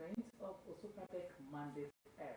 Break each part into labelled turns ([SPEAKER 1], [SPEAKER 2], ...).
[SPEAKER 1] government of Osrc mandate areas.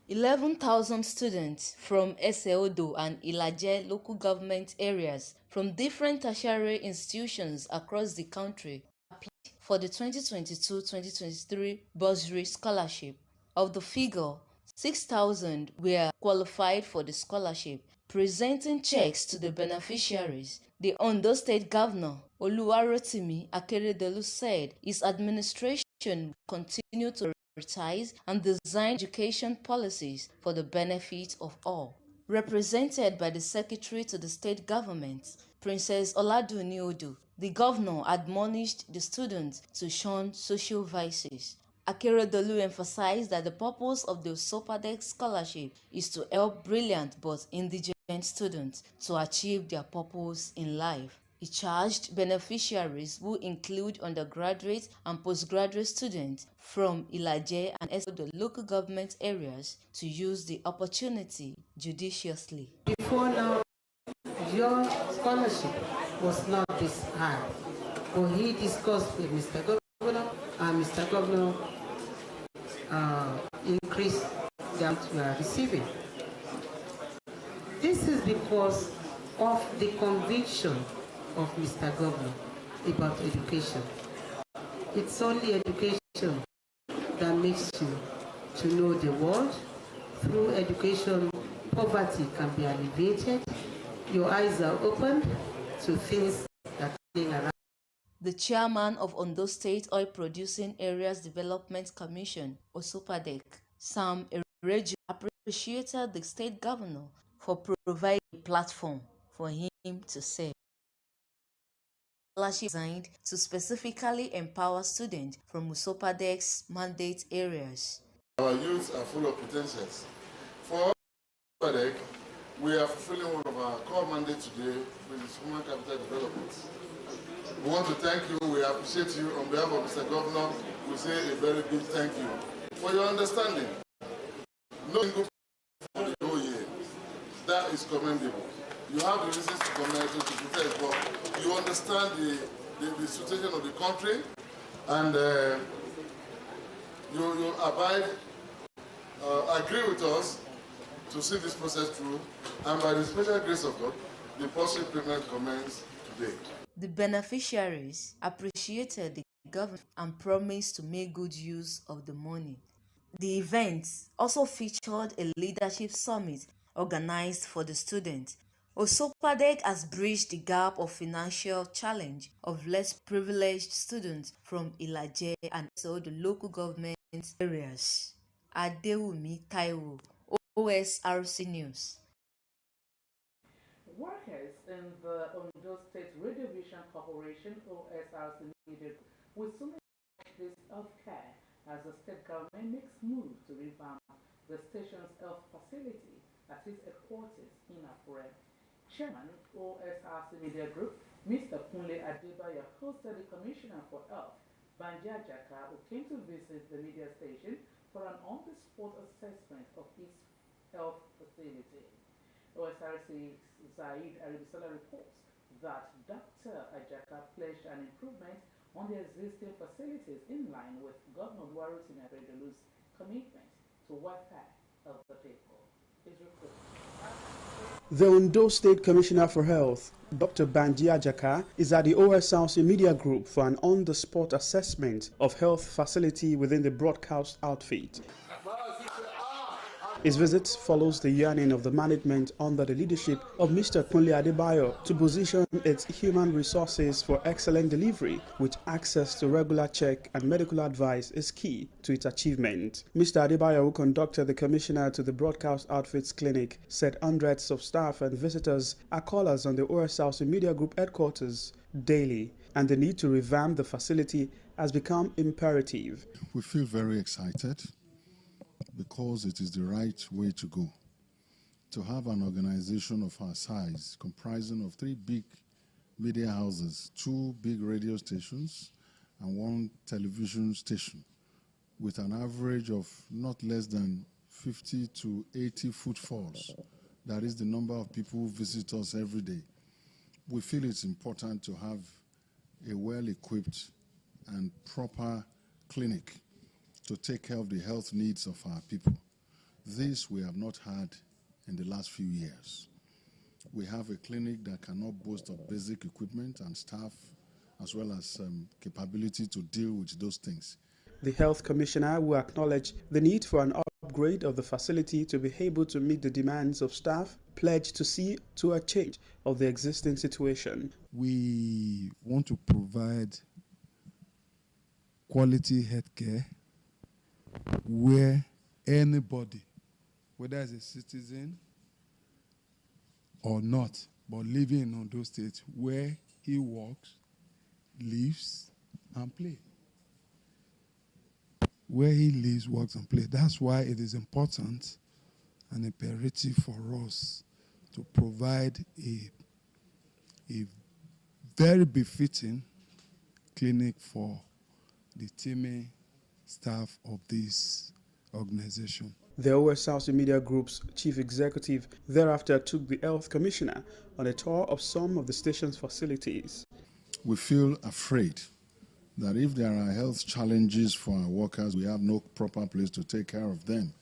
[SPEAKER 2] 11,000 students from Eseodo and Ilaje local government areas from different tertiary institutions across the country applied for the 2022-2023 bursary scholarship. Of the figure, 6,000 were qualified for the scholarship. Presenting checks to the beneficiaries, the Ondo State Governor, Oluwarotimi Akeredolu, said his administration will continue to prioritize and design education policies for the benefit of all. Represented by the Secretary to the State Government, Princess Oladuni Odu, the governor admonished the students to shun social vices. Akeredolu emphasized that the purpose of the Osrc scholarship is to help brilliant but indigent students to achieve their purpose in life. He charged beneficiaries, who include undergraduate and postgraduate students from Ilaje and Eseodo local government areas, to use the opportunity judiciously.
[SPEAKER 3] Before now, your scholarship was not this high, but he discussed with Mr. Governor, and Mr. Governor increased the amount we are receiving. This is because of the conviction of Mr. Governor about education. It's only education that makes you to know the world. Through education, poverty can be alleviated. Your eyes are opened to things that are happening around.
[SPEAKER 2] The chairman of Ondo State Oil Producing Areas Development Commission, Osrc, Sam Ereju, appreciated the state governor for providing a platform for him to serve. Scholarship designed to specifically empower students from Osrc's mandate areas.
[SPEAKER 4] Our youths are full of potentials. For Osrc, we are fulfilling one of our core mandates today, which is human capital development. We want to thank you, we appreciate you. On behalf of Mr. Governor, we say a very big thank you for your understanding. No single for the whole year. That is commendable. You have the reasons to commend to protest, but you understand the situation of the country, and you abide, agree with us to see this process through, and by the special grace of God, the bursary payment commences today.
[SPEAKER 2] The beneficiaries appreciated the government and promised to make good use of the money. The event also featured a leadership summit organized for the students. Osrc has bridged the gap of financial challenge of less privileged students from Ilaje and Eseodo local government areas. Adewumi Taiwo, Osrc News.
[SPEAKER 1] Workers in the Ondo State Radio Vision Corporation, Osrc Media, will soon launch this healthcare as the state government makes moves to revamp the station's health facility at its headquarters in Akure. Chairman, Osrc Media Group, Mr. Kunle Adebayo, hosted the Commissioner for Health, Banji Ajaka, who came to visit the media station for an on-the-spot assessment of its health facility. Osrc Zaid Aribisola reports that Dr. Ajaka pledged an improvement on the existing facilities in line with Governor Oluwarotimi Akeredolu's commitment to welfare of the people.
[SPEAKER 5] The Ondo State Commissioner for Health, Dr. Banji Ajaka, is at the Osrc Media Group for an on-the-spot assessment of health facility within the broadcast outfit. His visit follows the yearning of the management under the leadership of Mr. Kunle Adebayo to position its human resources for excellent delivery, with access to regular check and medical advice is key to its achievement. Mr. Adebayo, who conducted the commissioner to the broadcast outfits clinic, said hundreds of staff and visitors are callers on the Osrc Media Group headquarters daily, and the need to revamp the facility has become imperative.
[SPEAKER 6] We feel very excited, because it is the right way to go. To have an organization of our size, comprising of 3 big media houses, 2 big radio stations, and 1 television station, with an average of not less than 50 to 80 footfalls. That is the number of people who visit us every day. We feel it's important to have a well-equipped and proper clinic to take care of the health needs of our people. This we have not had in the last few years. We have a clinic that cannot boast of basic equipment and staff, as well as capability to deal with those things.
[SPEAKER 5] The Health Commissioner will acknowledge the need for an upgrade of the facility to be able to meet the demands of staff, pledged to see to a change of the existing situation.
[SPEAKER 7] We want to provide quality healthcare where anybody, whether as a citizen or not, but living in Ondo State, where he works, lives, and plays. Where he lives, works, and plays. That's why it is important and imperative for us to provide a very befitting clinic for the teaming staff of this organization.
[SPEAKER 5] The Osrc Media Group's chief executive thereafter took the Health Commissioner on a tour of some of the station's facilities.
[SPEAKER 6] We feel afraid that if there are health challenges for our workers, we have no proper place to take care of them.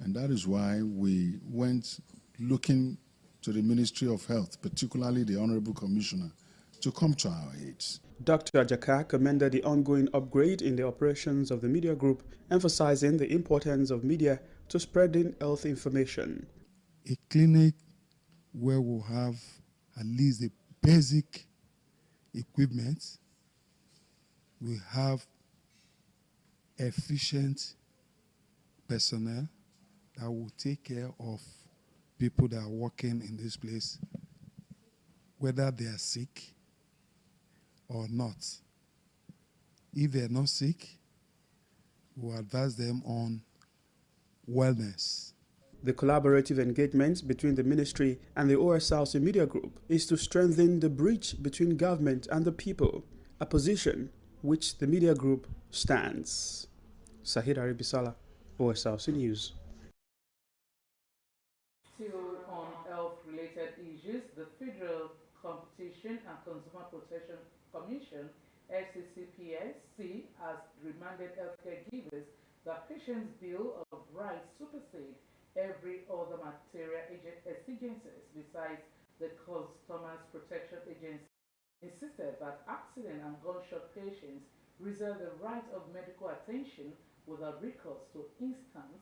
[SPEAKER 6] And that is why we went looking to the Ministry of Health, particularly the Honorable Commissioner, to come to our aid.
[SPEAKER 5] Dr. Ajaka commended the ongoing upgrade in the operations of the media group, emphasizing the importance of media to spreading health information.
[SPEAKER 7] A clinic where we'll have at least the basic equipment, we have efficient personnel that will take care of people that are working in this place, whether they are sick or not. If they're not sick, we'll advise them on wellness.
[SPEAKER 5] The collaborative engagement between the ministry and the Osrc Media Group is to strengthen the bridge between government and the people, a position which the media group stands. Sahid Aribisala, Osrc News.
[SPEAKER 1] Still on health-related issues, the Federal Competition and Consumer Protection Commission, FCCPSC, has reminded healthcare givers that patients' bill of rights supersede every other material exigencies besides the Customers Protection Agency. Insisted that accident and gunshot patients reserve the right of medical attention without recourse to instant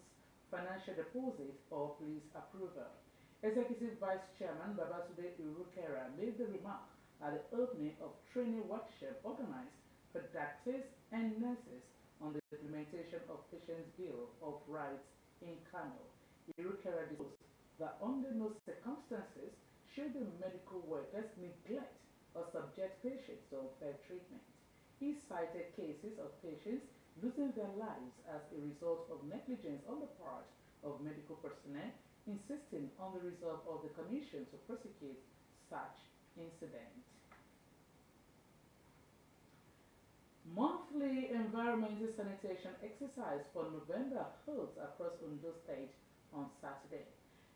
[SPEAKER 1] financial deposit or police approval. Executive Vice Chairman Babasude Irukera made the remark at the opening of training workshop organized for doctors and nurses on the implementation of Patients' Bill of Rights in Kano. Irukera disclosed that under no circumstances should the medical workers neglect or subject patients to unfair treatment. He cited cases of patients losing their lives as a result of negligence on the part of medical personnel, insisting on the resolve of the Commission to prosecute such incidents. Monthly environmental sanitation exercise for November holds across Ondo State on Saturday.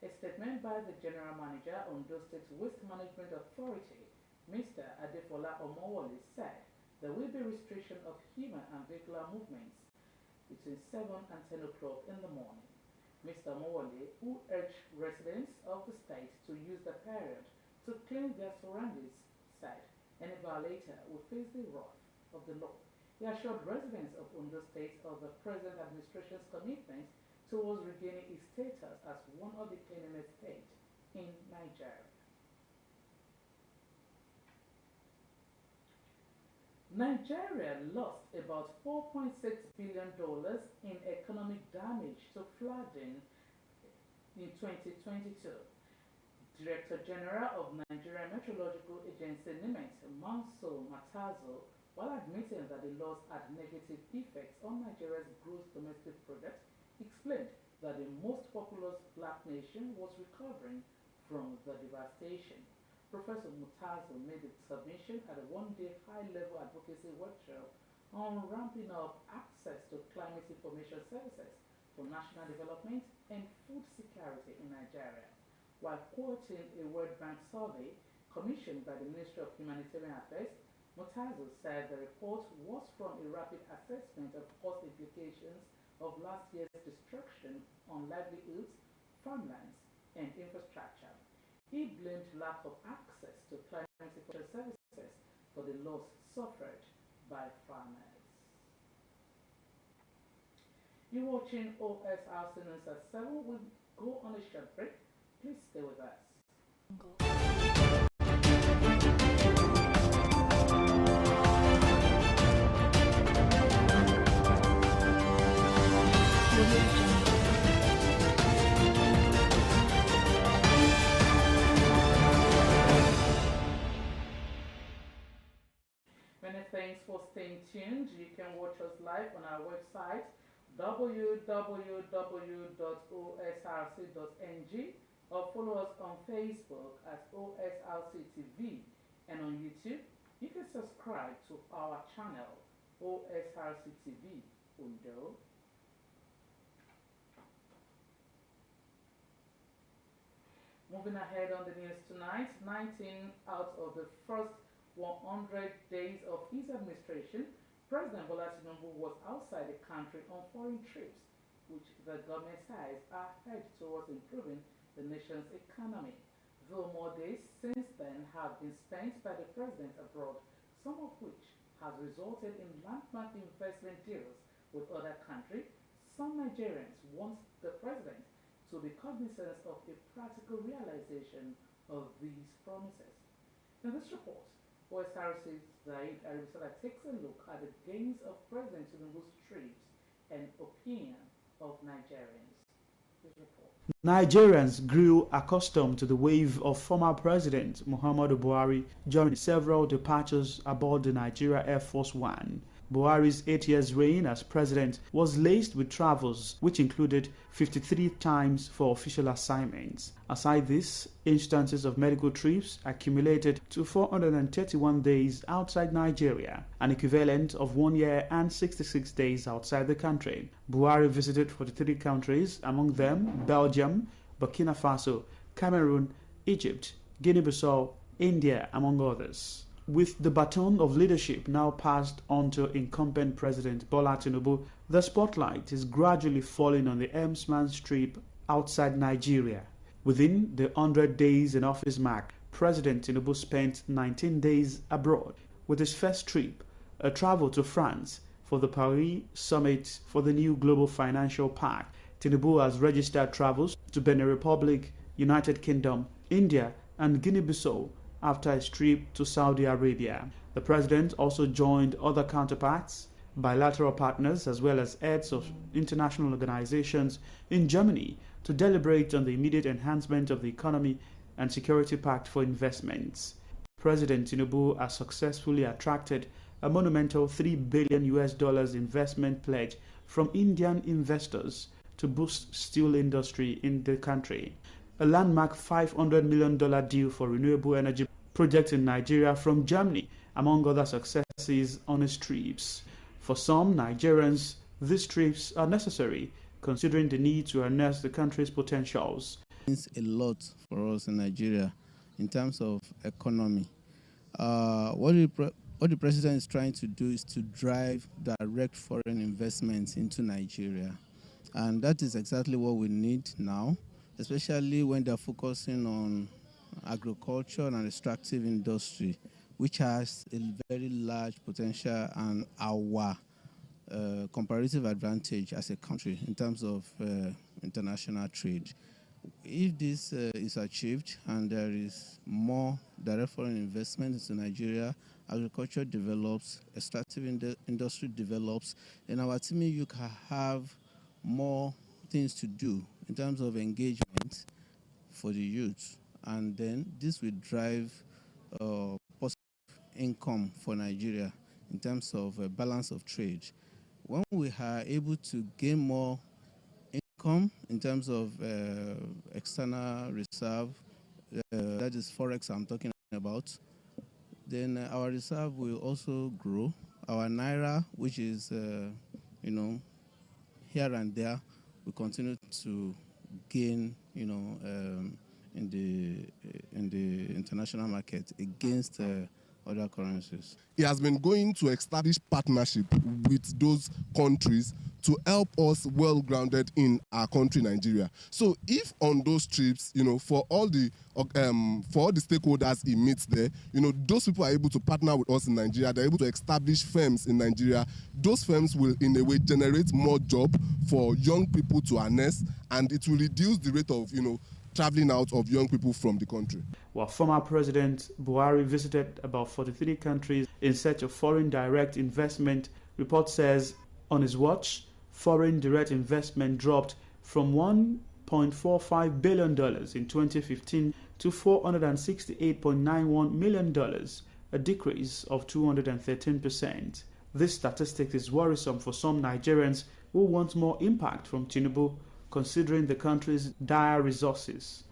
[SPEAKER 1] A statement by the General Manager, Ondo State Waste Management Authority, Mr. Adefola Omowole, said there will be restriction of human and vehicular movements between 7 and 10 o'clock in the morning. Mr. Omowole, who urged residents of the state to use the period to clean their surroundings, said any violator will face the wrath of the law. He assured residents of Ondo State of the present administration's commitment towards regaining its status as one of the cleanest states in Nigeria. Nigeria lost about $4.6 billion in economic damage to flooding in 2022. Director General of Nigeria Meteorological Agency NIMET, Manso Matazo, while admitting that the loss had negative effects on Nigeria's gross domestic product, explained that the most populous black nation was recovering from the devastation. Professor Mutazo made the submission at a one-day high-level advocacy workshop on ramping up access to climate information services for national development and food security in Nigeria, while quoting a World Bank survey commissioned by the Ministry of Humanitarian Affairs Mutazu said the report was from a rapid assessment of cost implications of last year's destruction on livelihoods, farmlands, and infrastructure. He blamed lack of access to climate services for the loss suffered by farmers. You're watching OSRC News at 7. We'll go on a short break. Please stay with us. Many thanks for staying tuned. You can watch us live on our website www.osrc.ng or follow us on Facebook at OSRC TV, and on YouTube you can subscribe to our channel OSRC TV Undo. Moving ahead on the news tonight, 19 out of the first 100 days of his administration, President Bola Tinubu was outside the country on foreign trips, which the government says are headed towards improving the nation's economy. Though more days since then have been spent by the president abroad, some of which has resulted in landmark investment deals with other countries, some Nigerians want the president to be cognizant of a practical realization of these promises. In this report, OSRC's Zaid Aribisala takes a look at the gains of President Tinubu's trips and opinion of Nigerians. This report.
[SPEAKER 5] Nigerians grew accustomed to the wave of former President Muhammadu Buhari during several departures aboard the Nigeria Air Force One. Buhari's 8 years reign as president was laced with travels which included 53 times for official assignments. Aside this, instances of medical trips accumulated to 431 days outside Nigeria, an equivalent of 1 year and 66 days outside the country. Buhari visited 43 countries, among them Belgium, Burkina Faso, Cameroon, Egypt, Guinea-Bissau, India, among others. With the baton of leadership now passed on to incumbent President Bola Tinubu, the spotlight is gradually falling on the Helmsman's trip outside Nigeria. Within the 100 days in office mark, President Tinubu spent 19 days abroad, with his first trip, a travel to France for the Paris Summit for the new Global Financial Pact. Tinubu has registered travels to Benin Republic, United Kingdom, India, and Guinea-Bissau after his trip to Saudi Arabia. The president also joined other counterparts, bilateral partners, as well as heads of international organizations in Germany to deliberate on the immediate enhancement of the economy and security pact for investments. President Tinubu has successfully attracted a monumental $3 billion investment pledge from Indian investors to boost steel industry in the country. A landmark $500 million deal for renewable energy projects in Nigeria from Germany, among other successes on his trips. For some Nigerians, these trips are necessary, considering the need to harness the country's potentials.
[SPEAKER 8] It's a lot for us in Nigeria in terms of economy. What the president is trying to do is to drive direct foreign investments into Nigeria. And that is exactly what we need now, especially when they're focusing on agriculture and extractive industry, which has a very large potential and our comparative advantage as a country in terms of international trade. If this is achieved and there is more direct foreign investment into Nigeria, agriculture develops, extractive industry develops, and our TMU can have more things to do in terms of engagement for the youth. And then this will drive positive income for Nigeria in terms of balance of trade. When we are able to gain more income in terms of external reserve, that is forex I'm talking about, then our reserve will also grow. Our naira, which is here and there, will continue to gain in the international market against other currencies.
[SPEAKER 9] He has been going to establish partnership with those countries to help us well grounded in our country, Nigeria. So if on those trips, for all the stakeholders he meets there, those people are able to partner with us in Nigeria. They're able to establish firms in Nigeria. Those firms will, in a way, generate more job for young people to harness, and it will reduce the rate of, traveling out of young people from the country.
[SPEAKER 5] While former President Buhari visited about 43 countries in search of foreign direct investment, report says on his watch, foreign direct investment dropped from $1.45 billion in 2015 to $468.91 million, a decrease of 213%. This statistic is worrisome for some Nigerians who want more impact from Tinubu, considering the country's dire resources.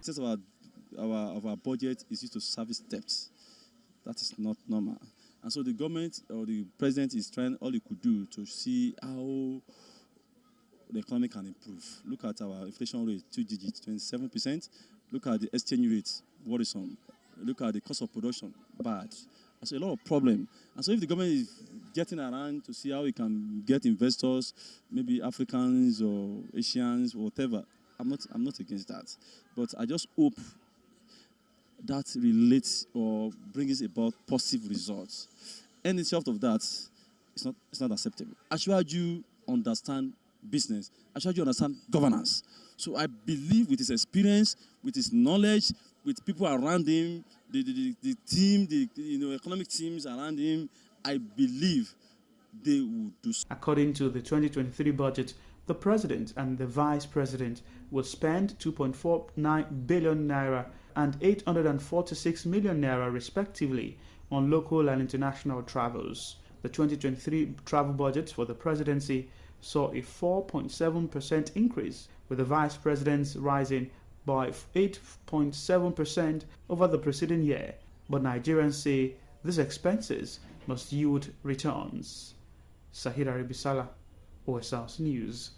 [SPEAKER 10] Our budget is used to service debts. That is not normal. And so the government or the president is trying all he could do to see how the economy can improve. Look at our inflation rate, 2 digits, 27%. Look at the exchange rate, worrisome. Look at the cost of production, bad. And so a lot of problem. And so if the government is getting around to see how we can get investors, maybe Africans or Asians or whatever, I'm not against that. But I just hope that relates or brings about positive results. Any short of that, it's not acceptable. I should you understand business. I should you understand governance. So I believe with his experience, with his knowledge, with people around him, the team, the economic teams around him, I believe they will do so.
[SPEAKER 5] According to the 2023 budget, the president and the vice president will spend 2.49 billion naira and 846 million naira respectively on local and international travels. The 2023 travel budget for the presidency saw a 4.7% increase, with the vice president's rising by 8.7% over the preceding year. But Nigerians say these expenses must yield returns. Sahira Ribisala, OSRC News.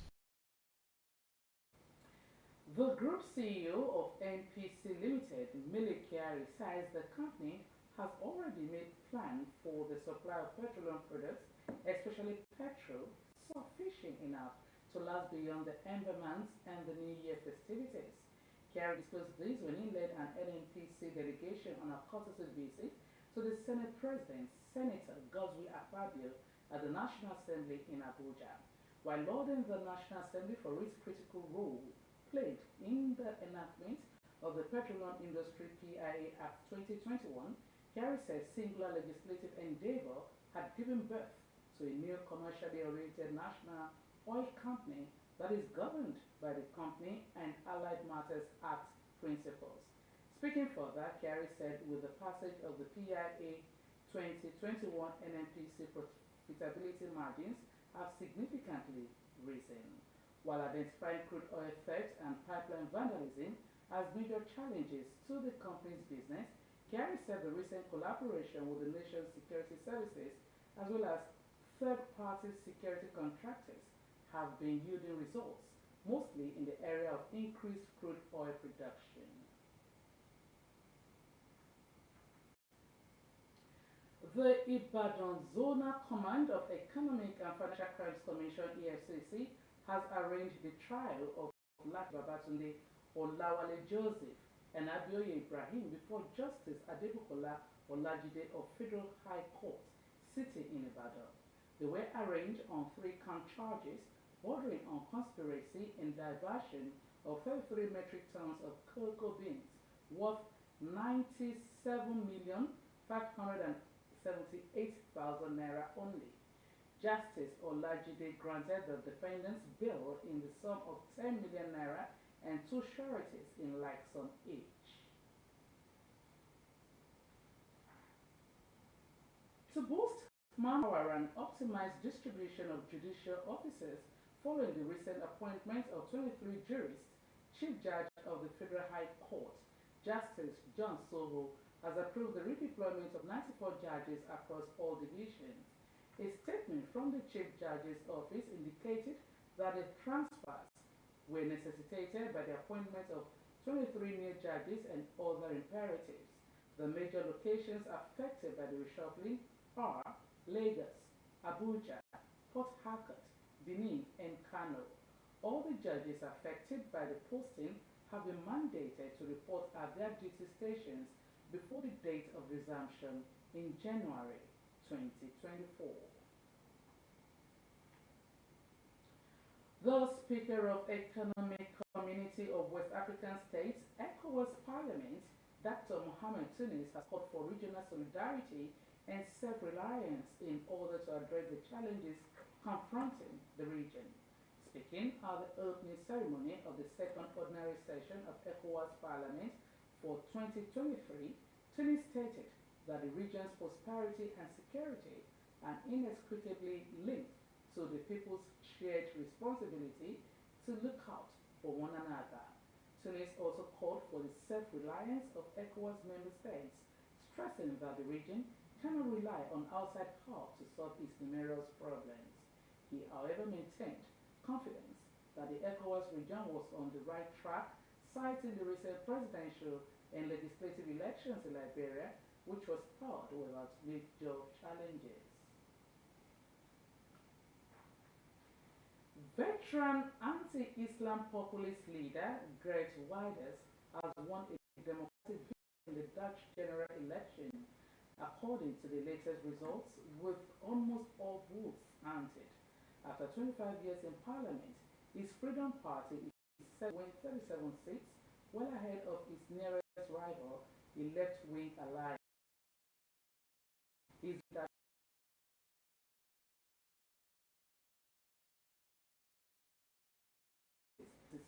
[SPEAKER 1] The group CEO of NPC Limited, Mele Kyari, says the company has already made plans for the supply of petroleum products, especially petrol, sufficient enough to last beyond the Ember months and the New Year festivities. Kyari disclosed this when he led an NNPC delegation on a courtesy visit to the Senate President, Senator Godswill Akpabio, at the National Assembly in Abuja. While lauding the National Assembly for its critical role played in the enactment of the Petroleum Industry PIA Act 2021, Kyari said singular legislative endeavor had given birth to a new commercially oriented national oil company that is governed by the Company and Allied Matters Act principles. Speaking further, Kyari said with the passage of the PIA 2021, NNPC profitability margins have significantly risen, while identifying crude oil theft and pipeline vandalism as major challenges to the company's business. Kyari said the recent collaboration with the nation's security services as well as third-party security contractors have been yielding results, mostly in the area of increased crude oil production. The Ibadan Zonal Command of Economic and Financial Crimes Commission (EFCC) has arranged the trial of Lati Babatunde Olawale Joseph and Abioye Ibrahim before Justice Adebukola Olajide of Federal High Court, sitting in Ibadan. They were arraigned on 3-count charges bordering on conspiracy and diversion of 33 metric tons of cocoa beans worth 97,578,000 naira only. Justice Olajide granted the defendants bail in the sum of 10 million naira and 2 sureties in like sum each. To boost manpower and optimize distribution of judicial officers following the recent appointment of 23 jurists, Chief Judge of the Federal High Court, Justice John Soho, has approved the redeployment of 94 judges across all divisions. A statement from the Chief Judge's office indicated that the transfers were necessitated by the appointment of 23 new judges and other imperatives. The major locations affected by the reshuffling are Lagos, Abuja, Port Harcourt, Benin, and Kano. All the judges affected by the posting have been mandated to report at their duty stations before the date of resumption in January 2024. The Speaker of Economic Community of West African States, ECOWAS Parliament, Dr. Mohamed Tunis, has called for regional solidarity and self-reliance in order to address the challenges confronting the region. Speaking at the opening ceremony of the second ordinary session of ECOWAS Parliament for 2023, Tunis stated that the region's prosperity and security are inextricably linked to the people's shared responsibility to look out for one another. Tunis also called for the self-reliance of ECOWAS member states, stressing that the region cannot rely on outside help to solve its numerous problems. He, however, maintained confidence that the ECOWAS region was on the right track, citing the recent presidential and legislative elections in Liberia, which was held without major challenges. Veteran anti-Islam populist leader Geert Wilders has won a democratic victory in the Dutch general election, according to the latest results, with almost all votes counted. After 25 years in parliament, his Freedom Party is set to win 37 seats, well ahead of its nearest rival, the left-wing alliance. His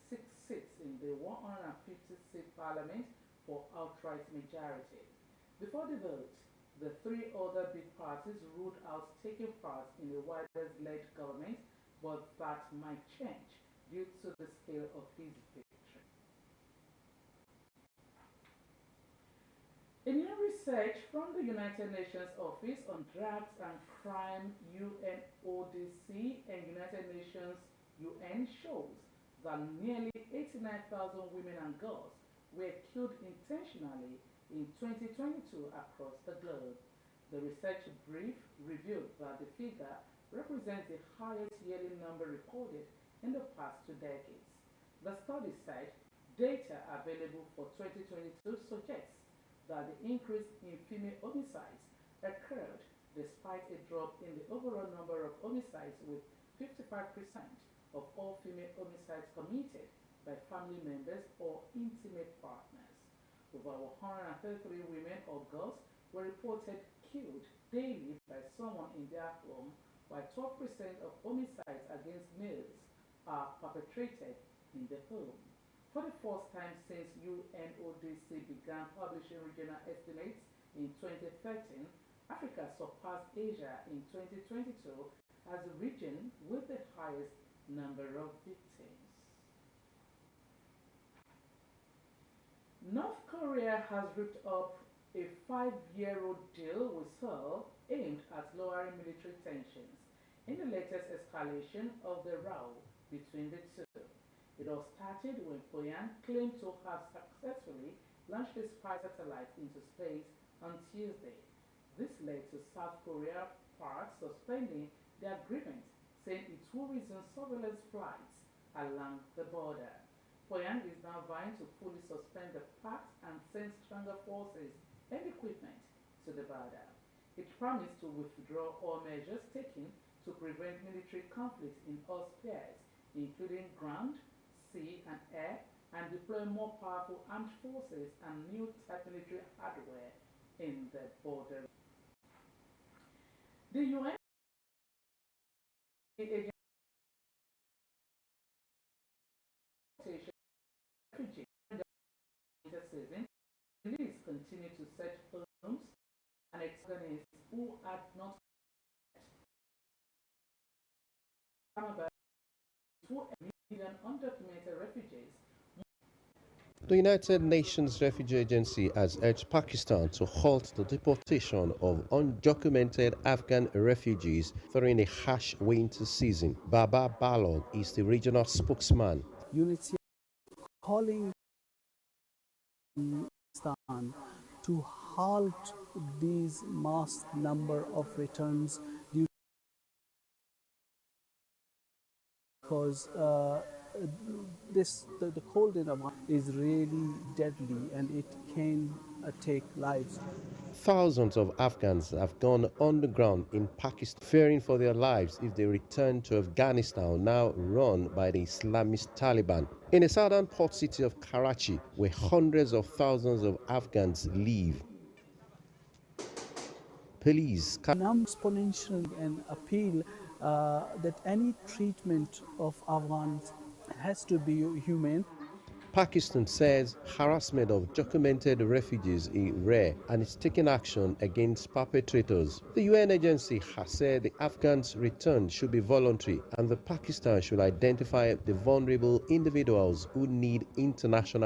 [SPEAKER 1] 6 seats in the 150-seat parliament for outright majority. Before the vote, the three other big parties ruled out taking part in a Wilders-led government, but that might change due to the scale of his victory. A new research from the United Nations Office on Drugs and Crime UNODC and United Nations UN shows that nearly 89,000 women and girls were killed intentionally in 2022 across the globe. The research brief revealed that the figure represents the highest yearly number recorded in the past 2 decades. The study said data available for 2022 suggests that the increase in female homicides occurred despite a drop in the overall number of homicides, with 55% of all female homicides committed by family members or intimate partners. Over 133 women or girls were reported killed daily by someone in their home, while 12% of homicides against males are perpetrated in the home. For the first time since UNODC began publishing regional estimates in 2013, Africa surpassed Asia in 2022 as the region with the highest number of victims. North Korea has ripped up a 5-year-old deal with Seoul aimed at lowering military tensions in the latest escalation of the row between the two. It all started when Pyongyang claimed to have successfully launched a spy satellite into space on Tuesday. This led to South Korea part suspending the agreement, saying it will resume surveillance flights along the border. Pyongyang is now vying to fully suspend the pact and send stronger forces and equipment to the border. It promised to withdraw all measures taken to prevent military conflict in all spheres, including ground, sea, and air, and deploy more powerful armed forces and new type military hardware in the border. The UN agency refugees season, police continue to search homes and exorganists who had not come about 2 million undocumented refugees.
[SPEAKER 11] The United Nations Refugee Agency has urged Pakistan to halt the deportation of undocumented Afghan refugees during a harsh winter season. Baba Balog is the regional spokesman.
[SPEAKER 12] Unity calling Pakistan to halt these mass number of returns due because the cold in Afghanistan is really deadly and it can take lives.
[SPEAKER 11] Thousands of Afghans have gone underground in Pakistan, fearing for their lives if they return to Afghanistan, now run by the Islamist Taliban. In the southern port city of Karachi, where hundreds of thousands of Afghans live, police
[SPEAKER 12] Exponential and appeal that any treatment of Afghans has to be humane.
[SPEAKER 11] Pakistan says harassment of documented refugees is rare and is taking action against perpetrators. The UN agency has said the Afghans' return should be voluntary and the Pakistan should identify the vulnerable individuals who need international